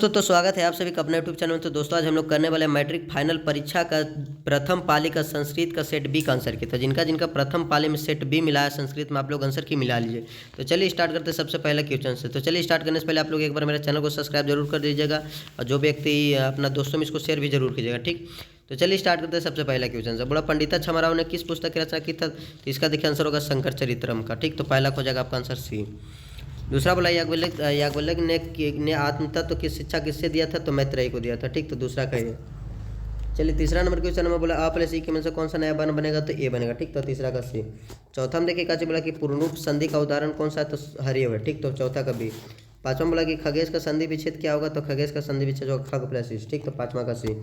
दोस्तों, तो स्वागत है आप सभी का अपने यूट्यूब चैनल में। तो दोस्तों, आज हम लोग करने वाले मैट्रिक फाइनल परीक्षा का प्रथम पाली का संस्कृत का सेट बी का आंसर की। तो जिनका जिनका प्रथम पाली में सेट बी मिला है संस्कृत में, आप लोग आंसर की मिला लीजिए। तो चलिए स्टार्ट करते हैं सबसे पहला क्वेश्चन से। तो चलिए स्टार्ट करने से पहले आप लोग एक बार मेरे चैनल को सब्सक्राइब जरूर कर दीजिएगा, और जो व्यक्ति अपना दोस्तों में इसको शेयर भी जरूर कीजिएगा, ठीक। तो चलिए स्टार्ट करते हैं सबसे पहला क्वेश्चन से। बोला, पंडिता छमाराव ने किस पुस्तक की रचना की था? तो इसका देखिए आंसर होगा शंकर चरित्रम का, ठीक। तो पहला हो जाएगा आपका आंसर सी। दूसरा बोला, याज्ञवल्क्य ने आत्म तत्व की शिक्षा किससे दिया था? तो मैत्रेयी को दिया था, ठीक। तो दूसरा का ये। चलिए तीसरा नंबर क्वेश्चन में बोला, अ प्लस ई के में से कौन सा नया वर्ण बनेगा? तो ए बनेगा, ठीक। तो तीसरा का सी। चौथा में देखिए काची बोला कि पूर्णरूप संधि का उदाहरण कौन सा है? तो हरिव है, ठीक। तो चौथा का बी। पांचवा बोला कि खगेश का संधि विच्छेद क्या होगा? तो खगेश का संधि विच्छेद होगा खग प्लस इस, ठीक। तो पांचवा का सी।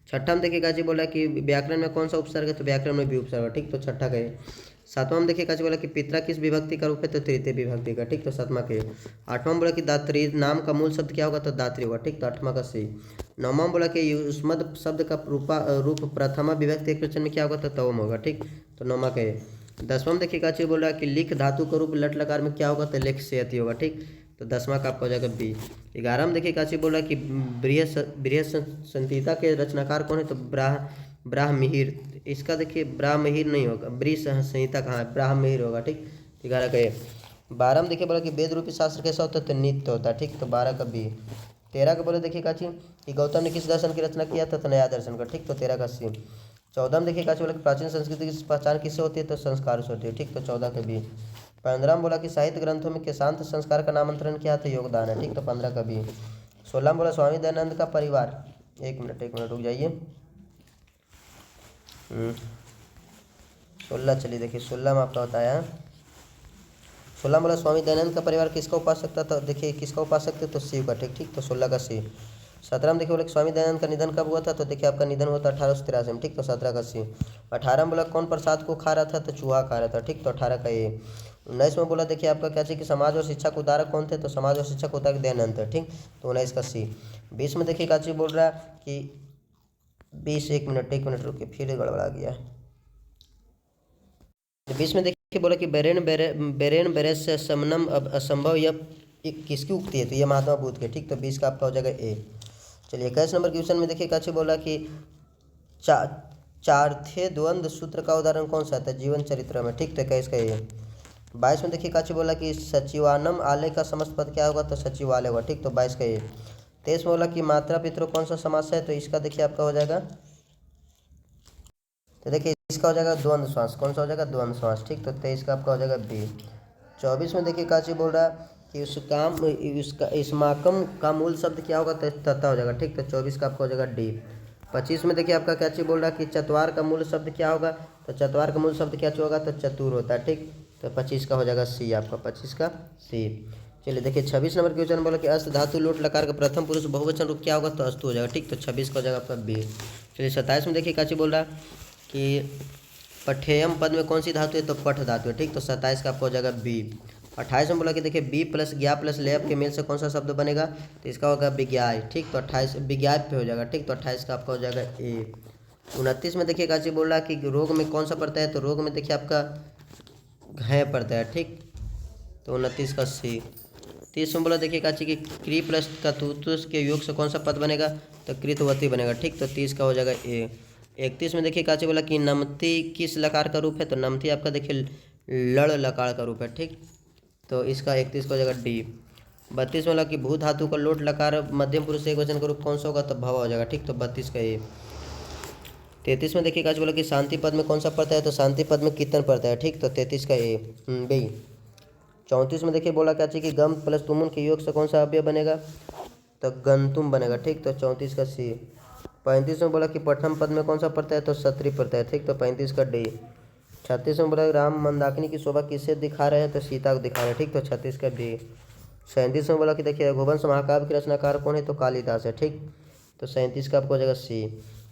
छठा में देखिए काची बोला कि व्याकरण में कौन सा उपसर्ग है? तो व्याकरण में भी उपसर्ग है, ठीक। तो छठा का ये। सातवां में देखिए काची बोला कि पितरा किस विभक्ति का रूप है? तो तृतीय विभक्ति का, ठीक। तो सातवां के। आठवां में बोला कि दात्री नाम का मूल शब्द क्या होगा? तो दात्री होगा, ठीक। तो आठवां का सी। नौवां में बोला कि युष्मद शब्द का रूप प्रथमा विभक्ति एकवचन में क्या होगा? तो तवम होगा, ठीक। तो नौवां का ये। दसवां में देखिए काची बोल रहा है कि लिख धातु का रूप लट लकार में क्या होगा? तो लेख से अति होगा, ठीक। तो दसवां का आपका हो जाएगा बी। 11वां में देखिए काची बोल रहा है कि बृहत संहिता के रचनाकार कौन है? तो ब्राह्महिर। इसका देखिए ब्राह्महिर नहीं होगा, बृहत संहिता कहाँ है? ब्राह्महिर होगा, ठीक। 11 का ये। 12 में देखिए बोला कि वेद रूपी शास्त्र कैसा होता है? तो नित्य होता है, ठीक। तो 12 का बी। 13 का बोले देखिए काची कि गौतम ने किस दर्शन की रचना किया था? तो नया दर्शन का, ठीक। तो 13 का सी। 14 में देखिए काची बोला कि प्राचीन संस्कृति की पहचान किससे होती है? तो संस्कार से होती है, ठीक। तो 14 का बी। 15 में बोला कि साहित्य ग्रंथों में केशांत संस्कार का नामांतरण क्या था? योगदान है, ठीक। तो 15 का बी। 16 में बोला स्वामी दयानंद का परिवार, एक मिनट रुक जाइए। 16 चलिए देखिए 16 में आपका बताया। 16 बोला स्वामी दयानंद का परिवार किसका उपासक था? तो देखिए किसका उपासक थे? तो शिव का, ठीक। ठीक। तो 16 का सी। 17 में देखिए बोला स्वामी दयानंद का निधन कब हुआ था? तो देखिए आपका निधन हुआ था 1883 में, ठीक। तो 17 का सी। 18 में बोला कौन प्रसाद को खा रहा था? तो चूहा खा रहा था, ठीक। तो 18 का ए। 19 में बोला देखिए आपका क्या चाहिए कि समाज और शिक्षा को उदारक कौन थे? तो समाज और शिक्षा को उदारक दयानंद थे, ठीक। तो 19 का सी। 20 में देखिए क्या चीज बोल रहा है कि 20 एक मिनट रुकिए, फिर गड़बड़ा गया। 20 में देखिए बोला कि बेरेन बेरेस से समनम असंभव, यह किसकी उक्ति है? तो यह महात्मा बुद्ध के, ठीक। तो 20 का आपका हो जाएगा ए। चलिए 21 नंबर क्वेश्चन में देखिए काची बोला कि चार्थे द्वंद्व सूत्र का उदाहरण कौन सा था? जीवन चरित्र में, ठीक। तो 21 का ए। 22 में देखिए काची बोला कि सचिवानम आलय का समस्त पद क्या होगा? तो सचिवालय होगा, ठीक। तो 22 का ए। 23 में बोला कि मात्रा पितरों कौन सा समास है? तो इसका देखिए आपका हो जाएगा, तो देखिए इसका हो जाएगा द्वंद्व श्वास। कौन सा हो जाएगा? द्वंद्व श्वास, ठीक। तो 23 का आपका हो जाएगा बी। 24 में देखिए काची बोल रहा है कि उसका इसमाकम का मूल शब्द क्या होगा? तो तथा हो जाएगा, ठीक। तो 24 का आपका हो जाएगा डी। 25 में देखिए आपका क्या चीज बोल रहा है कि चतवार का मूल शब्द क्या होगा? तो चतवार का मूल शब्द क्या होगा? तो चतुर होता है, ठीक। तो 25 का हो जाएगा सी आपका, 25 का सी। चलिए देखिए 26 नंबर क्वेश्चन बोला कि अस्त धातु लोट लकार का प्रथम पुरुष बहुवचन रूप क्या होगा? तो अस्तु हो जाएगा, ठीक। तो 26 का हो जाएगा आपका बी। चलिए 27 में देखिए काची बोल रहा है कि पठेयम पद में कौन सी धातु है? तो पठ धातु है, ठीक। तो 27 का आपको हो जाएगा बी। 28 में बोला कि देखिए बी प्लस ज्ञा प्लस लेप के मेल से कौन सा शब्द बनेगा? तो इसका होगा विज्ञाय, ठीक। तो 28 विज्ञाय पे हो जाएगा, ठीक। तो 28 का आपका हो जाएगा ए। 29 में देखिए काची बोल रहा है कि रोग में कौन सा पड़ता है? तो रोग में देखिए आपका घय पड़ता है, ठीक। तो 29 का सी। 30 में बोला देखिए काची कि क्री प्लस ततुतुस के योग से कौन सा पद बनेगा? तो कृतवती बनेगा, ठीक। तो 30 का हो जाएगा ए। 31 में देखिए काची बोला कि नमती किस लकार का रूप है? तो नमती आपका देखिए लड़ लकार का रूप है, ठीक। तो इसका 31 का हो जाएगा डी। 32 में बोला कि भू धातु का लोट लकार मध्यम पुरुष एक वचन का रूप कौन सा होगा? तो भव हो जाएगा, ठीक। तो 32 का ए। 33 में देखिए काची बोला कि शांति पद में कौन सा पड़ता है? तो शांति पद में कीर्तन पड़ता है, ठीक। तो 33 का ए बी। 34 में देखिए बोला क्या चाहिए कि गम प्लस तुमुन के योग से कौन सा अवयव बनेगा? तो गंतुम बनेगा, ठीक। तो 34 का सी। 35 में बोला कि प्रथम पद में कौन सा पड़ता है? तो सत्री पड़ता है, ठीक। तो 35 का डी। 36 में बोला राम मंदाकिनी की शोभा किससे दिखा रहे हैं? तो सीता को दिखा रहे हैं, ठीक। तो 36 का बी। 37 में बोला कि देखिए रघुवंश महाकाव्य के रचनाकार कौन है? तो कालिदास है, ठीक। तो 37 का आपको हो जाएगा सी।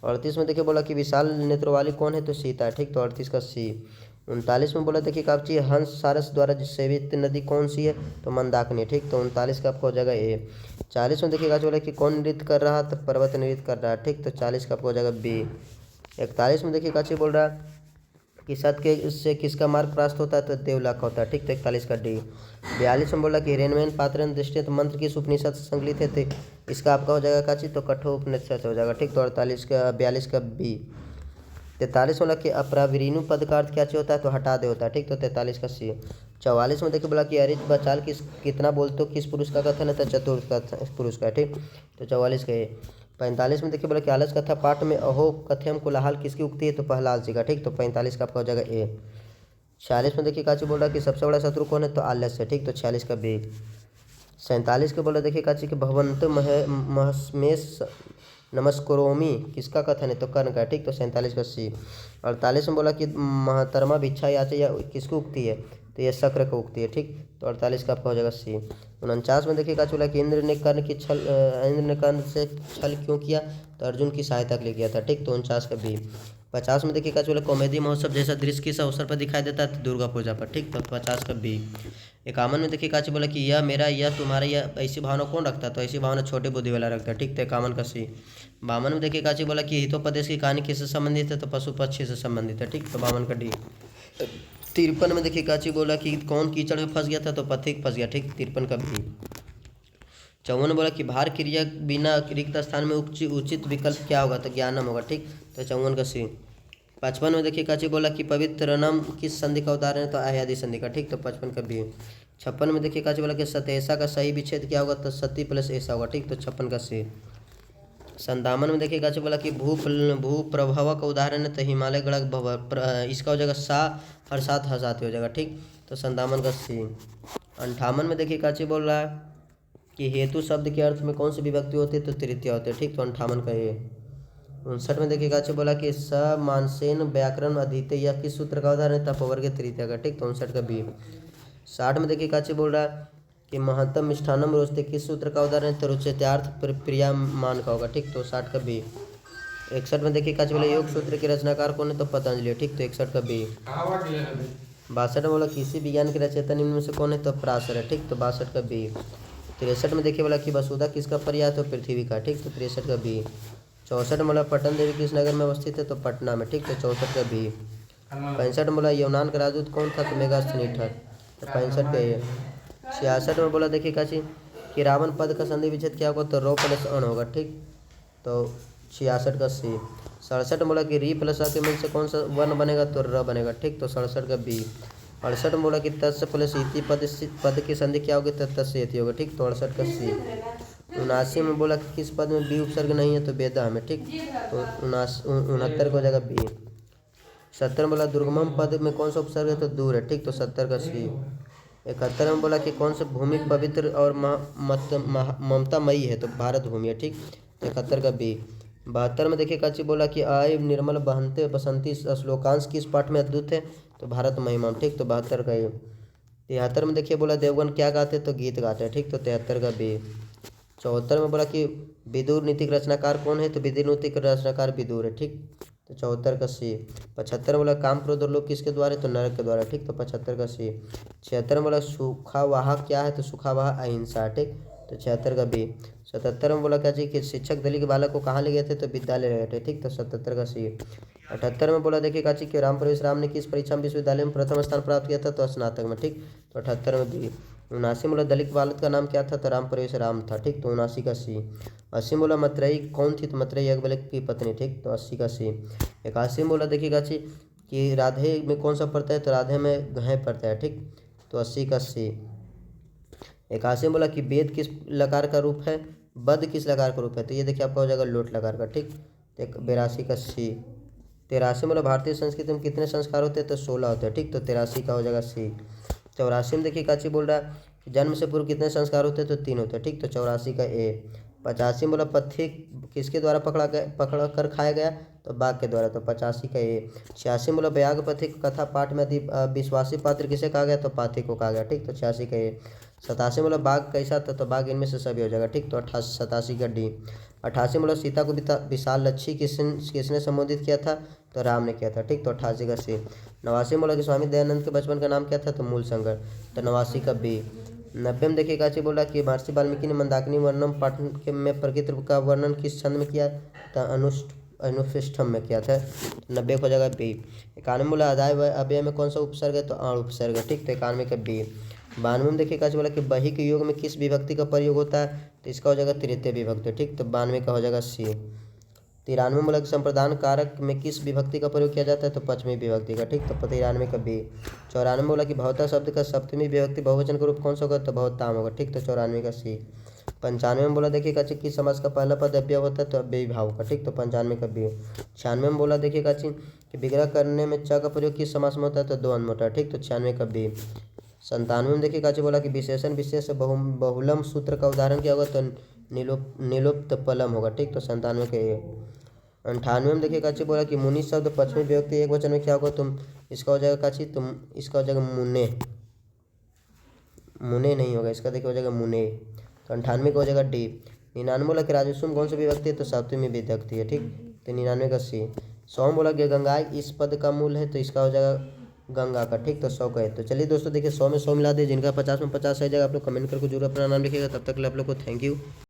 38 में देखिए बोला कि विशाल नेत्रों वाली कौन है? तो सीता है, ठीक। तो 38 का सी। 39 में बोला देखिए कापची हंस सारस द्वारा सेवित नदी कौन सी है? तो मंदाकिनी, ठीक। तो 39 का आपको हो जाएगा ए। 40 में देखिए बोला कि कौन नृत्य कर रहा? तो पर्वत नृत्य कर रहा है, ठीक। तो 40 का आपको हो जाएगा बी। 41 में देखिए काची बोल रहा है कि सत के से किसका मार्ग प्राप्त होता है, तो देवला का होता है। ठीक, तो 41 का डी। 42 में बोला कि हिरण्यमेन पात्रन दृष्टि मंत्र किस उपनिषद से संकलित है, तो इसका आपका हो जाएगा काची, तो कठोपनिषद से हो जाएगा। ठीक, तो 48 का 42 का बी। 43 में बोला कि अपरावीरीनु पद का अर्थ क्या चाहिए होता है, तो हटा दे होता है। ठीक, तो 43 का सी। 44 में देखिए बोला कि अरित बचाल कितना बोलते हो, किस पुरुष का कथन है, तो चतुर्थ का पुरुष का। ठीक, तो 44 का ये। 45 में देखिए बोला कि आलस कथा पाठ में अहो कथयम कोलाहल किसकी उक्ति है, तो प्रहलाद जी का। ठीक, तो 45 का आपका हो जाएगा ए। 46 में देखिए काची बोल रहा कि सबसे बड़ा शत्रु कौन है, तो आलस है। ठीक, तो 46 का बी। 47 के बोला देखिए काची कि भगवंत महस्मेश नमस्करोमी किसका कथन है, तो कर्ण का। ठीक, तो 47 का सी। 48 में बोला कि महतरमा भिक्षा याचे या किसकी उक्ति है, तो ये शक्र का उक्ति है। ठीक, तो 48 का आपका हो जाएगा सी। 49 में देखिए का बोला कि इंद्र ने कर्ण से छल क्यों किया, तो अर्जुन की सहायता के लिए किया था। ठीक, तो 49 का बी। 50 में देखिए का बोला कॉमेडी महोत्सव जैसा दृश्य किस अवसर पर दिखाई देता है, तो दुर्गा पूजा पर। ठीक, तो 50 का बी। 51 में देखिए काची बोला कि यह मेरा, यह तुम्हारा, यह ऐसी भावना कौन रखता है, तो ऐसी भावना छोटे बुद्धि वाला रखता है। ठीक, तो 51 का सी। 52 में देखिए काची बोला कि हितोपदेश की कहानी किससे संबंधित है, तो पशु पक्षी से संबंधित है। ठीक, तो 52 का डी। 53 में देखिए काची बोला कि कौन कीचड़ में फंस गया था, तो पथिक फंस गया। ठीक, 53 का बी। 54 बोला कि भार क्रिया बिना रिक्त स्थान में उचित विकल्प क्या होगा, तो ज्ञानम होगा। ठीक, तो 54 का सी। 55 में देखिए काची बोला कि पवित्र नम किस संधि का उदाहरण है, तो अयादि संधि का। ठीक, तो 55 का बी। 56 में देखिए काची बोला कि सतैसा का सही विच्छेद क्या होगा, तो सती प्लस ऐसा होगा। ठीक, तो 56 का सी। 57 में देखिए काची बोला कि भू प्रभव का उदाहरण है, तो हिमालय गढ़ इसका हो जाएगा सा हर्षात हर्षात हो जाएगा। ठीक, तो 57 का सी। 58 में देखिए काची बोल रहा है कि हेतु शब्द के अर्थ में कौन सी विभक्ति होती है, तो तृतीय होती है। ठीक, तो 58 का ये। 59 में देखिए काची बोला कि स मानसेन व्याकरण अधीते यह किस सूत्र का उदाहरण है, तपोवर्ग तृतीय का। ठीक, तो 59 का बी। 60 में देखिए काची बोल रहा है कि महत्तम मिष्ठानम रोचते किस सूत्र का उदाहरण है, तो रुचत्यार्थ प्रिया मान का होगा। ठीक, तो 60 का बी। 61 में देखिए काची बोला योग सूत्र के रचनाकार कौन है, तो पतंजलि। ठीक, तो 61 का बी। 62 में बोला किसी विज्ञान के रचयिता निम्न में से कौन है, तो पराशर है। ठीक, तो 62 का बी। 63 में देखिए बोला कि वसुधा किसका पर्याय, तो पृथ्वी का। ठीक, तो 63 का बी। 64 में बोला पटन देवी किस नगर में अवस्थित है, तो पटना में। ठीक, तो 64 का बी। 65 में बोला यूनान का राजदूत कौन था, तो मेगास्थनीटर, तो 65 का ये। 66 में बोला देखिए काची कि रावण पद का संधि विच्छेद क्या होगा, तो रो प्लस अण होगा। ठीक, तो 66 का सी। 67 में बोला कि री प्लस अ के मिल से कौन सा वर्ण बनेगा, तो र बनेगा। ठीक, तो 67 का बी। 68 में बोला कि तत्स प्लस इति पद की संधि क्या होगी, तो तत्स इति होगा। ठीक, तो 68 का सी। 79 में बोला कि किस पद में बी उपसर्ग नहीं है, तो वेदा में। ठीक, तो 69 को जगह बी। 70 में बोला दुर्गम पद में कौन सा उपसर्ग है, तो दूर है। ठीक, तो 70 का सी। 71 में बोला कि कौन सा भूमि पवित्र और ममतामयी है, तो भारत भूमि है। ठीक, तो 71 का बी। 72 में देखिए काची बोला कि आय निर्मल बहंते बसंती श्लोकांश किस पाठ में अद्भुत है, तो भारत महिमा। ठीक, तो 72 का ये। 73 में देखिए बोला देवगन क्या गाते, तो गीत गाते हैं। ठीक, तो 73 का बी। 74 में बोला कि विदुर नीति का रचनाकार कौन है, तो विदुर नीति का रचनाकार विदुर है। ठीक, तो 74 का सी। 75 बोला काम क्रोध और लोभ किसके द्वारा है, तो नरक के द्वारा। ठीक, तो 75 का सी। 76 में बोला सुखावाह क्या है, तो सुखावाह अहिंसा है। ठीक, तो 76 का बी। 77 में बोला क्या चाहिए कि शिक्षक दलित के बालक को कहाँ ले गए थे, तो विद्यालय ले गए थे। ठीक, तो 77 का सी। 78 में बोला देखिए काची कि राम प्रवेश राम ने किस परीक्षा में विश्वविद्यालय में प्रथम स्थान प्राप्त किया था, तो स्नातक में। ठीक, तो 78 में बी। 79 बोला दलित बालक का नाम क्या था, तो राम प्रवेश राम था। ठीक, तो 79 का सी। 80 बोला मतरेई कौन थी, तो मतरेई अकबर की पत्नी। ठीक, तो 80 का सी। 81 में बोला देखिए काची कि राधे में कौन सा पड़ता है, तो राधे में घय पड़ता है। ठीक, तो 80 का सी। 81 में बोला कि वेद किस लकार का रूप है, बद किस लकार का रूप है, तो ये देखिए आपका हो जाएगा लोट लकार का। ठीक, तो 82 का सी। 83 बोला भारतीय संस्कृति में कितने संस्कार होते हैं, तो 16 होते हैं। ठीक, तो 83 का हो जाएगा सी। 84 में देखिए काची बोल रहा है कि जन्म से पूर्व कितने संस्कार होते हैं, तो 3 होते हैं। ठीक, तो 84 का ए। 85 में बोला पथिक किसके द्वारा पकड़ा कर खाया गया, तो बाघ के द्वारा, तो 85 का ए। 86 में बोला व्याग पथिक कथा पाठ में अति विश्वासी पात्र किसे कहा गया, तो पाथिक को कहा गया। ठीक, तो 86 का ए। 87 में बोला बाघ कैसा था, तो बाघ इनमें से सभी हो जाएगा। ठीक, तो 87 का डी। 88 में बोला सीता को विशाल लच्छी किसने संबोधित किया था, तो राम ने किया था। ठीक, तो 88 का सी। 89 में बोला कि स्वामी दयानंद के बचपन का नाम क्या था, तो मूल संगर, तो 89 का बी। 90 में देखिए काची बोला कि महर्षि वाल्मीकि ने मंदाकिनी वर्णन पाठ में प्रकृति का वर्णन किस छंद में किया, तो अनुशिष्टम में किया था। 90 हो जाएगा बी। 91 बोला आदाय अव्यय में कौन सा उपसर्ग है, तो अण उपसर्ग है, ठीक। तो 91 का बी। 92 में देखिए कैसे बोला कि बही के योग में किस विभक्ति का प्रयोग होता है, तो इसका हो जाएगा तृतीय विभक्ति, ठीक। तो 92 का हो जाएगा सी। 93 में बोला कि संप्रदान कारक में किस विभक्ति का प्रयोग किया जाता है, तो पश्चिमी विभक्ति का, ठीक। तो 93 का बी। 94 में बोला कि भवता शब्द का सप्तमी विभक्ति बहुवचन का रूप कौन सा होगा, तो भवताम होगा, ठीक। तो 94 का सी। 95 में बोला देखिए काची किस समास का पहला पद अव्यय होता है, तो अव्ययी भाव का, ठीक। तो 95 का बी। 96 में बोला देखिए काची कि विग्रह करने में च का प्रयोग किस समास में होता है, तो द्वंद्व में होता है, ठीक। तो 96 का बी। 97 में देखिए काची बोला कि विशेषण विशेष बहुलम सूत्र का उदाहरण क्या होगा, तो निलुप्त पलम होगा, ठीक। तो 97 के ए। 98 में देखिए काची बोला कि मुनि शब्द पश्चिमी विभक्ति एक वचन में क्या होगा, तुम इसका हो जाएगा काची, तुम इसका हो जाएगा मुने, मुने नहीं होगा, इसका देखिए हो जाएगा मुने। तो 98 का हो जाएगा डी। 99 बोला कि राजस्व कौन सी विभक्ति है, तो सप्तमी विभक्ति है, ठीक। तो 99 का सी। 100 बोला कि गंगा इस पद का मूल है, तो इसका हो जाएगा गंगा का, ठीक। तो 100 का है। तो चलिए दोस्तों देखिए 100 में 100 मिला दे, जिनका 50 में 50 सही जाएगा आप लोग कमेंट करके जरूर अपना नाम लिखिएगा। तब तक के लिए आप लोग को थैंक यू।